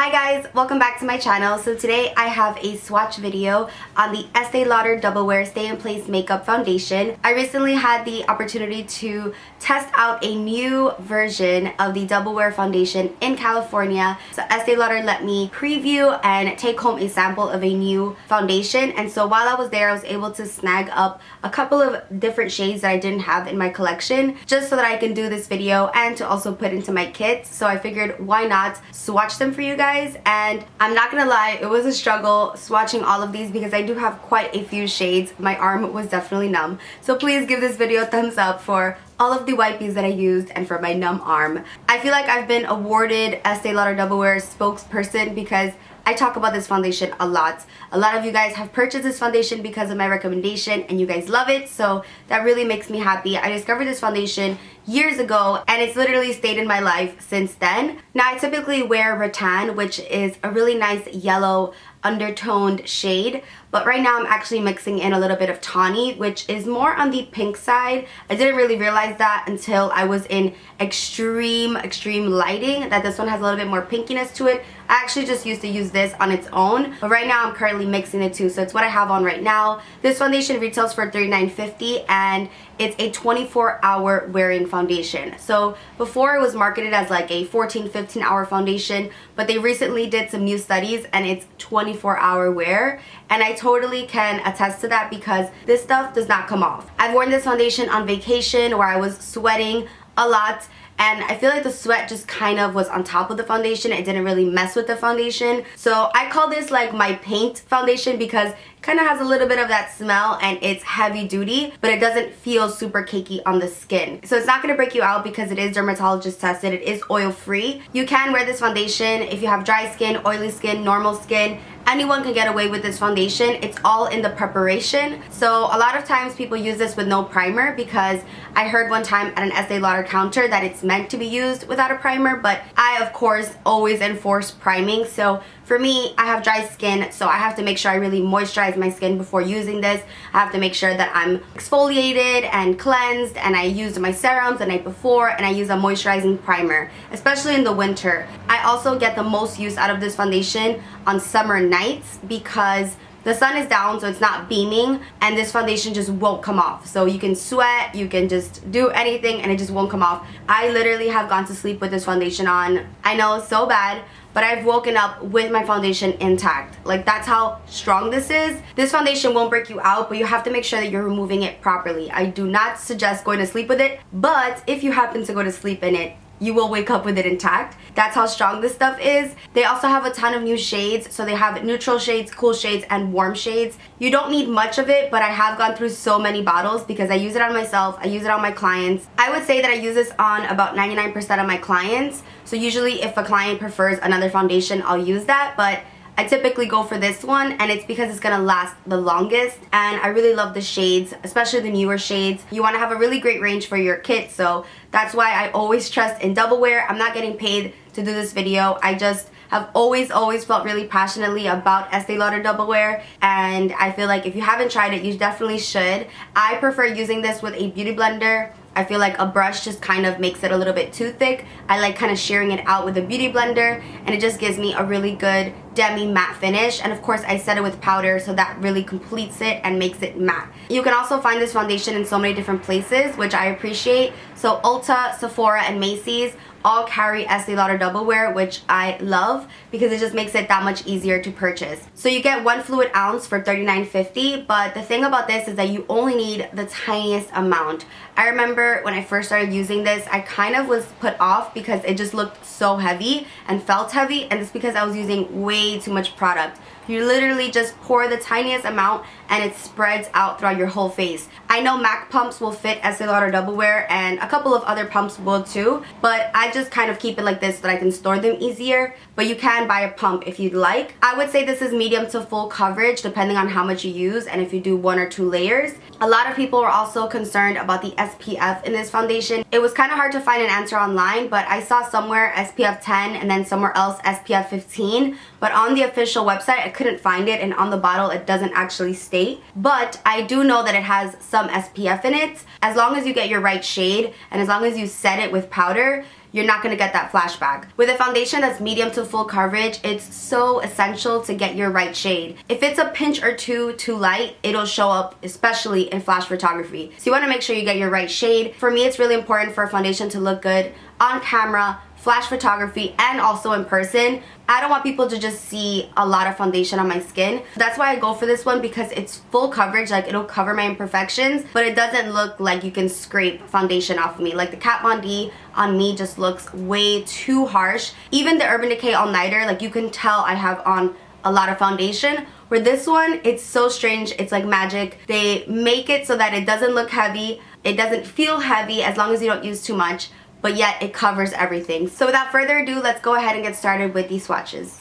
Hi guys, welcome back to my channel. So today I have a swatch video on the Estee Lauder Double Wear Stay in Place Makeup Foundation. I recently had the opportunity to test out a new version of the Double Wear foundation in California. So Estee Lauder let me preview and take home a sample of a new foundation, and so while I was there I was able to snag up a couple of different shades that I didn't have in my collection just so that I can do this video and to also put into my kit. So I figured why not swatch them for you guys. And I'm not gonna lie, it was a struggle swatching all of these because I do have quite a few shades. My arm was definitely numb, so please give this video a thumbs up for all of the wipes that I used and for my numb arm. I feel like I've been awarded Estee Lauder Double Wear spokesperson because I talk about this foundation a lot. A lot of you guys have purchased this foundation because of my recommendation and you guys love it, so that really makes me happy. I discovered this foundation years ago and it's literally stayed in my life since then. Now I typically wear Rattan, which is a really nice yellow undertoned shade, but right now I'm actually mixing in a little bit of Tawny, which is more on the pink side. I didn't really realize that until I was in extreme lighting, that this one has a little bit more pinkiness to it. I actually just used to use this on its own, but right now I'm currently mixing the two, so it's what I have on right now. This foundation retails for $39.50 and it's a 24-hour wearing foundation. So before it was marketed as like a 14-15 hour foundation, but they recently did some new studies and it's 24-hour wear, and I totally can attest to that because this stuff does not come off. I've worn this foundation on vacation where I was sweating a lot, and I feel like the sweat just kind of was on top of the foundation. It didn't really mess with the foundation. So I call this like my paint foundation because it kind of has a little bit of that smell and it's heavy duty, but it doesn't feel super cakey on the skin. So it's not going to break you out because it is dermatologist tested. It is oil free. You can wear this foundation if you have dry skin, oily skin, normal skin. Anyone can get away with this foundation. It's all in the preparation. So a lot of times people use this with no primer because I heard one time at an Estee Lauder counter that it's meant to be used without a primer, but I of course always enforce priming. So for me, I have dry skin, so I have to make sure I really moisturize my skin before using this. I have to make sure that I'm exfoliated and cleansed, and I use my serums the night before, and I use a moisturizing primer, especially in the winter. I also get the most use out of this foundation on summer nights because the sun is down, so it's not beaming, and this foundation just won't come off. So you can sweat, you can just do anything, and it just won't come off. I literally have gone to sleep with this foundation on. I know it's so bad, but I've woken up with my foundation intact. Like, that's how strong this is. This foundation won't break you out, but you have to make sure that you're removing it properly. I do not suggest going to sleep with it, but if you happen to go to sleep in it, you will wake up with it intact. That's how strong this stuff is. They also have a ton of new shades. So they have neutral shades, cool shades, and warm shades. You don't need much of it, but I have gone through so many bottles because I use it on myself, I use it on my clients. I would say that I use this on about 99% of my clients. So usually if a client prefers another foundation, I'll use that, but I typically go for this one, and it's because it's gonna last the longest, and I really love the shades, especially the newer shades. You wanna have a really great range for your kit, so that's why I always trust in Double Wear. I'm not getting paid to do this video. I just have always felt really passionately about Estee Lauder Double Wear, and I feel like if you haven't tried it, you definitely should. I prefer using this with a beauty blender. I feel like a brush just kind of makes it a little bit too thick. I like kind of shearing it out with a beauty blender, and it just gives me a really good demi matte finish. And of course I set it with powder, so that really completes it and makes it matte. You can also find this foundation in so many different places, which I appreciate. So Ulta, Sephora, and Macy's all carry Estee Lauder Double Wear, which I love because it just makes it that much easier to purchase. So you get 1 fluid ounce for $39.50, but the thing about this is that you only need the tiniest amount. I remember when I first started using this, I kind of was put off because it just looked so heavy and felt heavy, and it's because I was using way too much product. You literally just pour the tiniest amount and it spreads out throughout your whole face. I know MAC pumps will fit Estee Lauder Double Wear and a couple of other pumps will too, but I just kind of keep it like this so that I can store them easier, but you can buy a pump if you'd like. I would say this is medium to full coverage depending on how much you use and if you do 1 or 2 layers. A lot of people were also concerned about the SPF in this foundation. It was kind of hard to find an answer online, but I saw somewhere SPF 10 and then somewhere else SPF 15, but on the official website I couldn't find it, and on the bottle it doesn't actually state. But I do know that it has some SPF in it. As long as you get your right shade and as long as you set it with powder, you're not going to get that flashback. With a foundation that's medium to full coverage, it's so essential to get your right shade. If it's a pinch or two too light, it'll show up, especially in flash photography. So you want to make sure you get your right shade. For me, it's really important for a foundation to look good on camera, flash photography, and also in person. I don't want people to just see a lot of foundation on my skin. That's why I go for this one, because it's full coverage, like it'll cover my imperfections, but it doesn't look like you can scrape foundation off of me. Like the Kat Von D on me just looks way too harsh. Even the Urban Decay All Nighter, like you can tell I have on a lot of foundation. Where this one, it's so strange, it's like magic. They make it so that it doesn't look heavy, it doesn't feel heavy as long as you don't use too much, but yet it covers everything. So without further ado, let's go ahead and get started with these swatches.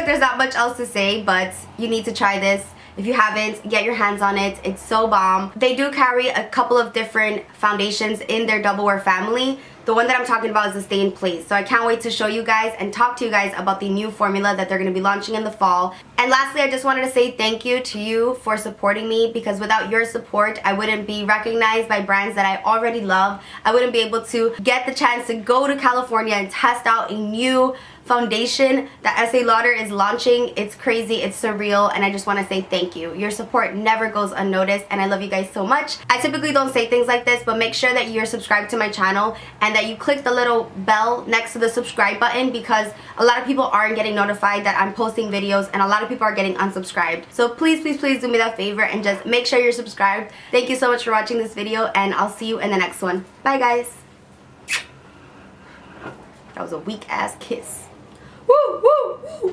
There's not much else to say, but you need to try this. If you haven't, get your hands on it. It's so bomb. They do carry a couple of different foundations in their Double Wear family. The one that I'm talking about is the Stay in Place. So I can't wait to show you guys and talk to you guys about the new formula that they're going to be launching in the fall. And lastly, I just wanted to say thank you to you for supporting me, because without your support, I wouldn't be recognized by brands that I already love. I wouldn't be able to get the chance to go to California and test out a new foundation that Estee Lauder is launching. It's crazy, it's surreal, and I just want to say thank you. Your support never goes unnoticed, and I love you guys so much. I typically don't say things like this, but make sure that you're subscribed to my channel and that you click the little bell next to the subscribe button, because a lot of people aren't getting notified that I'm posting videos and a lot of people are getting unsubscribed. So please, please, please do me that favor and just make sure you're subscribed. Thank you so much for watching this video, and I'll see you in the next one. Bye guys. That was a weak ass kiss. Woo, woo, woo, woo.